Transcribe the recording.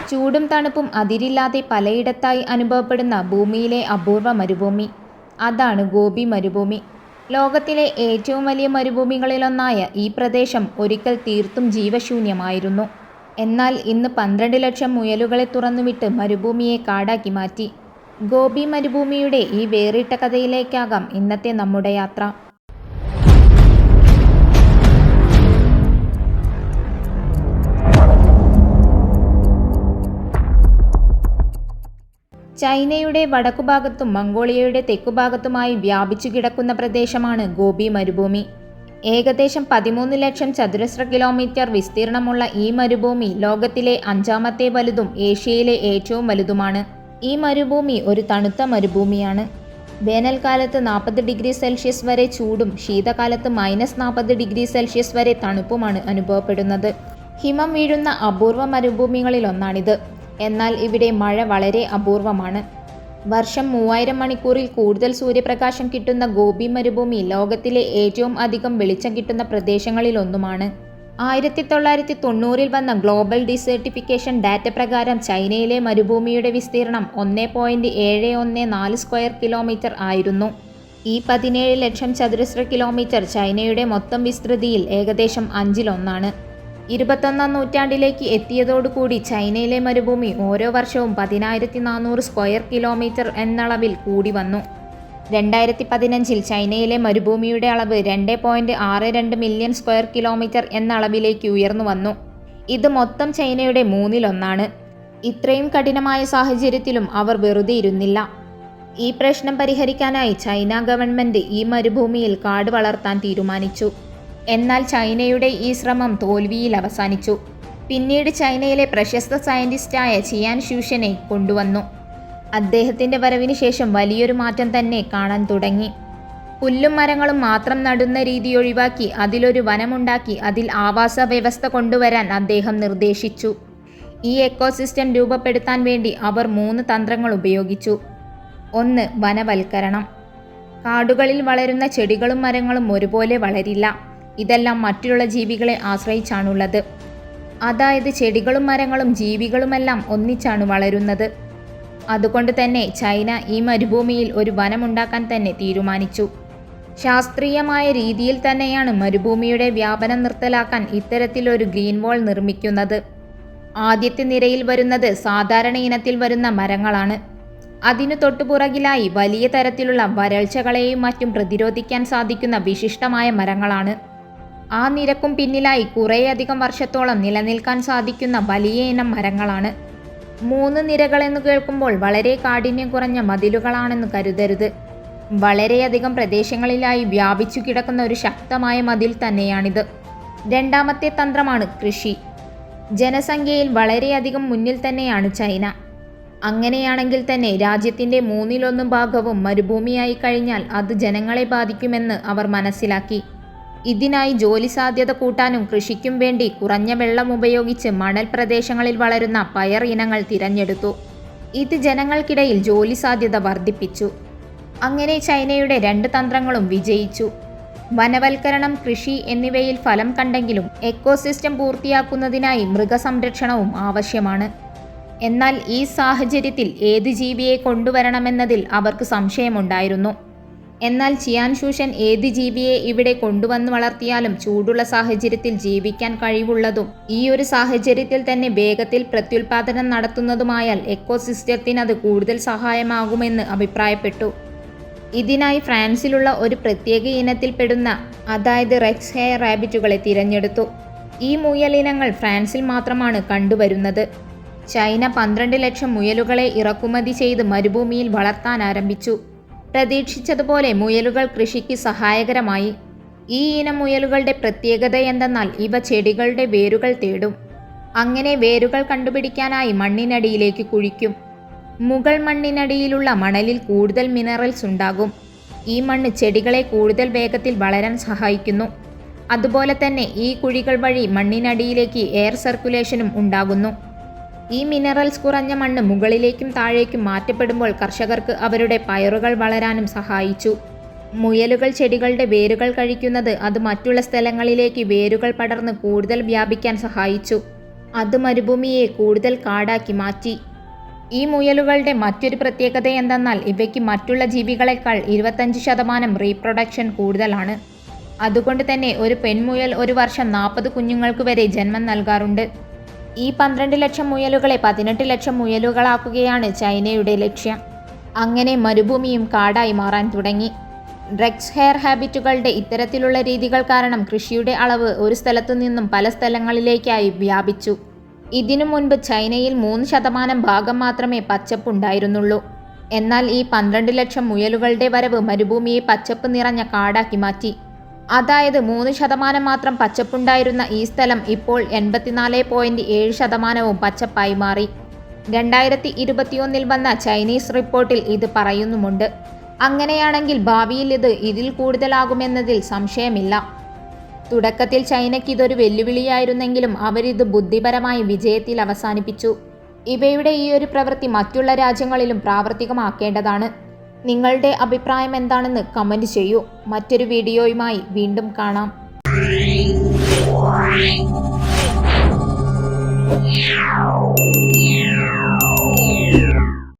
ചൂടും തണുപ്പും അതിരില്ലാതെ പലയിടത്തായി അനുഭവപ്പെടുന്ന ഭൂമിയിലെ അപൂർവ മരുഭൂമി. അതാണ് ഗോബി മരുഭൂമി. ലോകത്തിലെ ഏറ്റവും വലിയ മരുഭൂമികളിലൊന്നായ ഈ പ്രദേശം ഒരിക്കൽ തീർത്തും ജീവശൂന്യമായിരുന്നു. എന്നാൽ ഇന്ന് 12 ലക്ഷം മുയലുകളെ തുറന്നുവിട്ട് മരുഭൂമിയെ കാടാക്കി മാറ്റി. ഗോബി മരുഭൂമിയുടെ ഈ വേറിട്ട കഥയിലേക്കാകാം ഇന്നത്തെ നമ്മുടെ യാത്ര. ചൈനയുടെ വടക്കുഭാഗത്തും മംഗോളിയയുടെ തെക്കുഭാഗത്തുമായി വ്യാപിച്ചു കിടക്കുന്ന പ്രദേശമാണ് ഗോബി മരുഭൂമി. ഏകദേശം 13 ലക്ഷം ചതുരശ്ര കിലോമീറ്റർ വിസ്തീർണമുള്ള ഈ മരുഭൂമി ലോകത്തിലെ 5ാമത്തെ വലുതും ഏഷ്യയിലെ ഏറ്റവും വലുതുമാണ്. ഈ മരുഭൂമി ഒരു തണുത്ത മരുഭൂമിയാണ്. വേനൽക്കാലത്ത് 40 ഡിഗ്രി സെൽഷ്യസ് വരെ ചൂടും ശീതകാലത്ത് -40 ഡിഗ്രി സെൽഷ്യസ് വരെ തണുപ്പുമാണ് അനുഭവപ്പെടുന്നത്. ഹിമം വീഴുന്ന അപൂർവ മരുഭൂമികളിലൊന്നാണിത്. എന്നാൽ ഇവിടെ മഴ വളരെ അപൂർവമാണ്. വർഷം 3000 മണിക്കൂറിൽ കൂടുതൽ സൂര്യപ്രകാശം കിട്ടുന്ന ഗോബി മരുഭൂമി ലോകത്തിലെ ഏറ്റവും അധികം വെളിച്ചം കിട്ടുന്ന പ്രദേശങ്ങളിലൊന്നുമാണ്. 1990-ൽ വന്ന ഗ്ലോബൽ ഡിസേർട്ടിഫിക്കേഷൻ ഡാറ്റ പ്രകാരം ചൈനയിലെ മരുഭൂമിയുടെ വിസ്തീർണം 1.714 സ്ക്വയർ കിലോമീറ്റർ ആയിരുന്നു. ഈ 17 ലക്ഷം ചതുരശ്ര കിലോമീറ്റർ ചൈനയുടെ മൊത്തം വിസ്തൃതിയിൽ ഏകദേശം 1/5. 21ാം നൂറ്റാണ്ടിലേക്ക് എത്തിയതോടുകൂടി ചൈനയിലെ മരുഭൂമി ഓരോ വർഷവും 10,400 സ്ക്വയർ കിലോമീറ്റർ എന്നളവിൽ കൂടി വന്നു. 2015-ൽ ചൈനയിലെ മരുഭൂമിയുടെ അളവ് 2.62 മില്യൺ സ്ക്വയർ കിലോമീറ്റർ എന്ന അളവിലേക്ക് ഉയർന്നു വന്നു. ഇത് മൊത്തം ചൈനയുടെ 1/3. ഇത്രയും കഠിനമായ സാഹചര്യത്തിലും അവർ വെറുതെ ഇരുന്നില്ല. ഈ പ്രശ്നം പരിഹരിക്കാനായി ചൈന ഗവൺമെൻറ് ഈ മരുഭൂമിയിൽ കാട് വളർത്താൻ തീരുമാനിച്ചു. എന്നാൽ ചൈനയുടെ ഈ ശ്രമം തോൽവിയിൽ അവസാനിച്ചു. പിന്നീട് ചൈനയിലെ പ്രശസ്ത സയൻറ്റിസ്റ്റായ ചിയാൻ ഷ്യൂഷനെ കൊണ്ടുവന്നു. അദ്ദേഹത്തിൻ്റെ വരവിന് ശേഷം വലിയൊരു മാറ്റം തന്നെ കാണാൻ തുടങ്ങി. പുല്ലും മരങ്ങളും മാത്രം നടുന്ന രീതി ഒഴിവാക്കി അതിലൊരു വനമുണ്ടാക്കി അതിൽ ആവാസ വ്യവസ്ഥ കൊണ്ടുവരാൻ അദ്ദേഹം നിർദ്ദേശിച്ചു. ഈ എക്കോസിസ്റ്റം രൂപപ്പെടുത്താൻ വേണ്ടി അവർ 3 തന്ത്രങ്ങൾ ഉപയോഗിച്ചു. 1. വനവൽക്കരണം. കാടുകളിൽ വളരുന്ന ചെടികളും മരങ്ങളും ഒരുപോലെ വളരില്ല. ഇതെല്ലാം മറ്റുള്ള ജീവികളെ ആശ്രയിച്ചാണുള്ളത്. അതായത് ചെടികളും മരങ്ങളും ജീവികളുമെല്ലാം ഒന്നിച്ചാണ് വളരുന്നത്. അതുകൊണ്ട് തന്നെ ചൈന ഈ മരുഭൂമിയിൽ ഒരു വനമുണ്ടാക്കാൻ തന്നെ തീരുമാനിച്ചു. ശാസ്ത്രീയമായ രീതിയിൽ തന്നെയാണ് മരുഭൂമിയുടെ വ്യാപനം നിർത്തലാക്കാൻ ഇത്തരത്തിലൊരു ഗ്രീൻ വാൾ നിർമ്മിക്കുന്നത്. ആദ്യത്തെ നിരയിൽ വരുന്നത് സാധാരണ ഇനത്തിൽ വരുന്ന മരങ്ങളാണ്. അതിനു തൊട്ടുപുറകിലായി വലിയ തരത്തിലുള്ള വരൾച്ചകളെയും മറ്റും പ്രതിരോധിക്കാൻ സാധിക്കുന്ന വിശിഷ്ടമായ മരങ്ങളാണ്. ആ നിരക്കും പിന്നിലായി കുറേയധികം വർഷത്തോളം നിലനിൽക്കാൻ സാധിക്കുന്ന വലിയ ഇനം മരങ്ങളാണ്. 3 നിരകളെന്ന് കേൾക്കുമ്പോൾ വളരെ കാഠിന്യം കുറഞ്ഞ മതിലുകളാണെന്ന് കരുതരുത്. വളരെയധികം പ്രദേശങ്ങളിലായി വ്യാപിച്ചു കിടക്കുന്ന ഒരു ശക്തമായ മതിൽ തന്നെയാണിത്. 2ാമത്തെ തന്ത്രമാണ് കൃഷി. ജനസംഖ്യയിൽ വളരെയധികം മുന്നിൽ തന്നെയാണ് ചൈന. അങ്ങനെയാണെങ്കിൽ തന്നെ രാജ്യത്തിൻ്റെ 1/3 ഭാഗവും മരുഭൂമിയായി കഴിഞ്ഞാൽ അത് ജനങ്ങളെ ബാധിക്കുമെന്ന് അവർ മനസ്സിലാക്കി. ഇതിനായി ജോലി സാധ്യത കൂട്ടാനും കൃഷിക്കും വേണ്ടി കുറഞ്ഞ വെള്ളം ഉപയോഗിച്ച് മണൽ പ്രദേശങ്ങളിൽ വളരുന്ന പയർ ഇനങ്ങൾ തിരഞ്ഞെടുത്തു. ഇത് ജനങ്ങൾക്കിടയിൽ ജോലി സാധ്യത വർദ്ധിപ്പിച്ചു. അങ്ങനെ ചൈനയുടെ 2 തന്ത്രങ്ങളും വിജയിച്ചു. വനവൽക്കരണം, കൃഷി എന്നിവയിൽ ഫലം കണ്ടെങ്കിലും എക്കോസിസ്റ്റം പൂർത്തിയാക്കുന്നതിനായി മൃഗസംരക്ഷണവും ആവശ്യമാണ്. എന്നാൽ ഈ സാഹചര്യത്തിൽ ഏത് ജീവിയെ കൊണ്ടുവരണമെന്നതിൽ അവർക്ക് സംശയമുണ്ടായിരുന്നു. എന്നാൽ ചിയാൻ ഷ്യൂഷൻ ഏത് ജീവിയെ ഇവിടെ കൊണ്ടുവന്ന് വളർത്തിയാലും ചൂടുള്ള സാഹചര്യത്തിൽ ജീവിക്കാൻ കഴിവുള്ളതും ഈ ഒരു സാഹചര്യത്തിൽ തന്നെ വേഗത്തിൽ പ്രത്യുൽപാദനം നടത്തുന്നതുമായാൽ എക്കോസിസ്റ്റത്തിനത് കൂടുതൽ സഹായമാകുമെന്ന് അഭിപ്രായപ്പെട്ടു. ഇതിനായി ഫ്രാൻസിലുള്ള ഒരു പ്രത്യേക ഇനത്തിൽപ്പെടുന്ന അതായത് റെക്സ് ഹെയർ റാബിറ്റുകളെ തിരഞ്ഞെടുത്തു. ഈ മുയലിനങ്ങൾ ഫ്രാൻസിൽ മാത്രമാണ് കണ്ടുവരുന്നത്. ചൈന 12 ലക്ഷം മുയലുകളെ ഇറക്കുമതി ചെയ്ത് മരുഭൂമിയിൽ വളർത്താൻ ആരംഭിച്ചു. പ്രതീക്ഷിച്ചതുപോലെ മുയലുകൾ കൃഷിക്ക് സഹായകരമായി. ഈ ഇനം മുയലുകളുടെ പ്രത്യേകത എന്തെന്നാൽ ഇവ ചെടികളുടെ വേരുകൾ തേടും. അങ്ങനെ വേരുകൾ കണ്ടുപിടിക്കാനായി മണ്ണിനടിയിലേക്ക് കുഴിക്കും. മുകൾ മണ്ണിനടിയിലുള്ള മണലിൽ കൂടുതൽ മിനറൽസ് ഉണ്ടാകും. ഈ മണ്ണ് ചെടികളെ കൂടുതൽ വേഗത്തിൽ വളരാൻ സഹായിക്കുന്നു. അതുപോലെ തന്നെ ഈ കുഴികൾ വഴി മണ്ണിനടിയിലേക്ക് എയർ സർക്കുലേഷനും ഉണ്ടാകുന്നു. ഈ മിനറൽസ് കുറഞ്ഞ മണ്ണ് മുകളിലേക്കും താഴേക്കും മാറ്റപ്പെടുമ്പോൾ കർഷകർക്ക് അവരുടെ പയറുകൾ വളരാനും സഹായിച്ചു. മുയലുകൾ ചെടികളുടെ വേരുകൾ കഴിക്കുന്നത് അത് മറ്റുള്ള സ്ഥലങ്ങളിലേക്ക് വേരുകൾ പടർന്ന് കൂടുതൽ വ്യാപിക്കാൻ സഹായിച്ചു. അത് മരുഭൂമിയെ കൂടുതൽ കാടാക്കി മാറ്റി. ഈ മുയലുകളുടെ മറ്റൊരു പ്രത്യേകത എന്തെന്നാൽ ഇവയ്ക്ക് മറ്റുള്ള ജീവികളെക്കാൾ 25% റീപ്രൊഡക്ഷൻ കൂടുതലാണ്. അതുകൊണ്ട് തന്നെ ഒരു പെൺമുയൽ ഒരു വർഷം 40 കുഞ്ഞുങ്ങൾക്ക് വരെ ജന്മം നൽകാറുണ്ട്. ഈ 12 ലക്ഷം മുയലുകളെ 18 ലക്ഷം മുയലുകളാക്കുകയാണ് ചൈനയുടെ ലക്ഷ്യം. അങ്ങനെ മരുഭൂമിയും കാടായി മാറാൻ തുടങ്ങി. ഡ്രഗ്സ് ഹെയർ ഹാബിറ്റുകളുടെ ഇത്തരത്തിലുള്ള രീതികൾ കാരണം കൃഷിയുടെ അളവ് ഒരു സ്ഥലത്തു നിന്നും പല സ്ഥലങ്ങളിലേക്കായി വ്യാപിച്ചു. ഇതിനു മുൻപ് ചൈനയിൽ 3% ഭാഗം മാത്രമേ പച്ചപ്പുണ്ടായിരുന്നുള്ളൂ. എന്നാൽ ഈ 12 ലക്ഷം മുയലുകളുടെ വരവ് മരുഭൂമിയെ പച്ചപ്പ് നിറഞ്ഞ കാടാക്കി മാറ്റി. അതായത് 3% മാത്രം പച്ചപ്പുണ്ടായിരുന്ന ഈ സ്ഥലം ഇപ്പോൾ 84.7% പച്ചപ്പായി മാറി. 2021 വന്ന ചൈനീസ് റിപ്പോർട്ടിൽ ഇത് പറയുന്നുമുണ്ട്. അങ്ങനെയാണെങ്കിൽ ഭാവിയിൽ ഇതിൽ കൂടുതലാകുമെന്നതിൽ സംശയമില്ല. തുടക്കത്തിൽ ചൈനയ്ക്ക് ഇതൊരു വെല്ലുവിളിയായിരുന്നെങ്കിലും അവരിത് ബുദ്ധിപരമായി വിജയത്തിൽ അവസാനിപ്പിച്ചു. ഇവയുടെ ഈ ഒരു പ്രവൃത്തി മറ്റുള്ള രാജ്യങ്ങളിലും പ്രാവർത്തികമാക്കേണ്ടതാണ്. നിങ്ങളുടെ അഭിപ്രായം എന്താണെന്ന് കമൻറ്റ് ചെയ്യൂ. മറ്റൊരു വീഡിയോയുമായി വീണ്ടും കാണാം.